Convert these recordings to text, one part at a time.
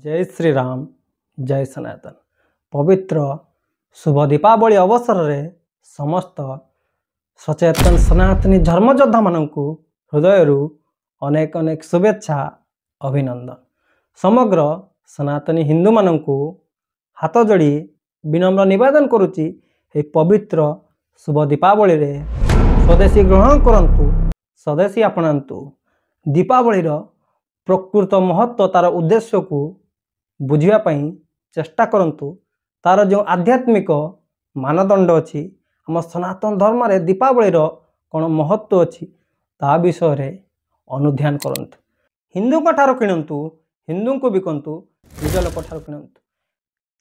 जय श्री राम जय सनातन पवित्र शुभ दीपावली अवसर में समस्त सचेतन सनातनी धर्मयोद्धा मानू हृदय अनेक अनेक शुभेच्छा अभिनंदन। समग्र सनातनी हिंदू मानू हाथ जोड़ी विनम्र निवेदन करुच्ची पवित्र शुभ दीपावली रे स्वदेशी ग्रहण करंतु, स्वदेशी अपनातु। दीपावलीर प्रकृत महत्व तार उद्देश्य को बुझापी चेष्टा करंतु। तार जो आध्यात्मिक मानदंड अच्छी आम सनातन धर्म रे दीपावलीर कौन महत्व अच्छी ता विषय रे अनुध्यान करंतु। हिंदू ठार किणंतु, हिंदू को बिकंतु, निज लोक ठार किणंतु।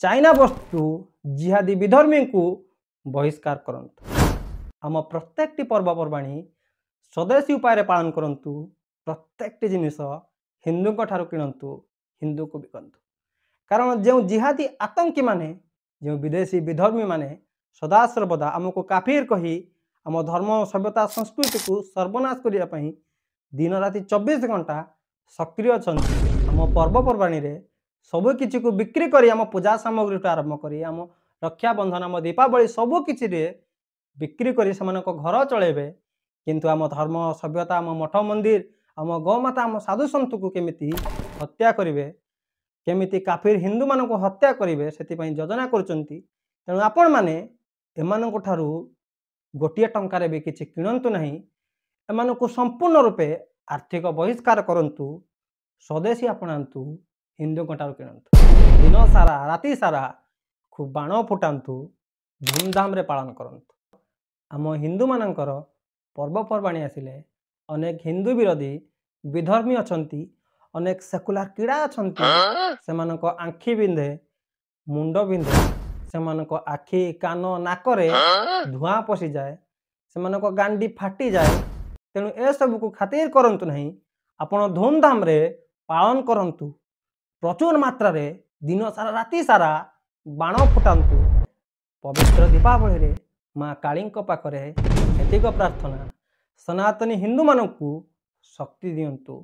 चाइना वस्तु जिहादी विधर्मी को बहिष्कार करंतु। आम प्रत्येक पर्वपर्वाणी स्वदेशी उपाय पालन करंतु। प्रत्येक जिनिस हिंदू ठार किणंतु, हिंदू को बिकंतु। कारण जो जिहादी आतंकी माने, जो विदेशी विधर्मी माने सदा सर्वदा आमको काफिर कही आम धर्म सभ्यता संस्कृति को सर्वनाश करने दिन राति 24 घंटा सक्रिय अच्छा। आम पर्वपर्वाणी रे सबु किछि को बिक्री करी आम पूजा सामग्री आरंभ करी आम रक्षाबंधन आम दीपावली सबु किछि रे बिक्री करी सेमानको घर चलेबे, किंतु आम धर्म सभ्यता आम मठ मंदिर आम गौमाता आम साधु सन्तु को केमिति हत्या करिवे, केमिति काफिर हिंदू मानक हत्या करिवे सेति योजना करुचंती। तेणु आपण माने एमानक ठारू गोटिए टंकारे भी किछि किणंतु नहीं। एमानकु संपूर्ण रूपे आर्थिक बहिष्कार करंतु। स्वदेशी अपनांतु, हिंदू ठारू किणंतु। दिन सारा राति सारा खूब बाण फुटांतु, धूमधाम रे पालन करंतु। आम हिंदू मानकर पर्वपर्वाणी आसिले अनेक हिंदू विरोधी विधर्मी अछंती, अनेक सेकुलार कीड़ा अछंती। सेमानको आँखि बिंधे, मुंड बिंधे, सेमानको आखि कान नाकरे धुआं पशि जाए, सेमानको गांडी फाटी जाए। तेणु ए सब को खातिर करंतु नहीं। आपण धूमधाम रे पालन करंतु। प्रचुर मात्रा रे दिन सारा राति सारा बाण फुटांतु। पवित्र दीपावली रे माँ काली पाखरे एतिक प्रार्थना, सनातनी हिंदू मानकु शक्ति दियंतु,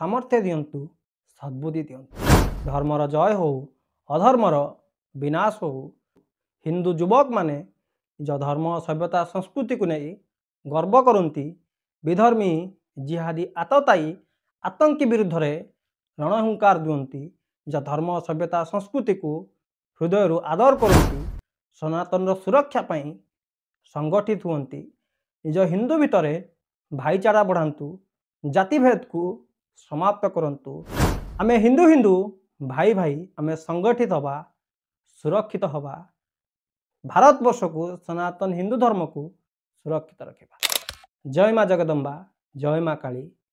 सामर्थ्य दियंतु, सद्बुद्धि दियंतु। धर्मर जय हो, अधर्मर विनाश हो। हिंदू युवक माने जो धर्म सभ्यता संस्कृति को नहीं गर्व करती, विधर्मी जिहादी आतताई आतंकी विरुद्ध रे रणहुंकार दियंती, जो धर्म सभ्यता संस्कृति को हृदय आदर करती, सनातन सुरक्षा पाई संगठित हुंती। निज हिंदू भितर भाईचारा बढ़ातु, जातिभेद को समाप्त करंतु। आमे हिंदू हिंदू भाई भाई आमे संगठित हवा, सुरक्षित हवा। भारतवर्ष को सनातन हिंदू धर्म को सुरक्षित रखा। जय माँ जगदम्बा, जय माँ काली,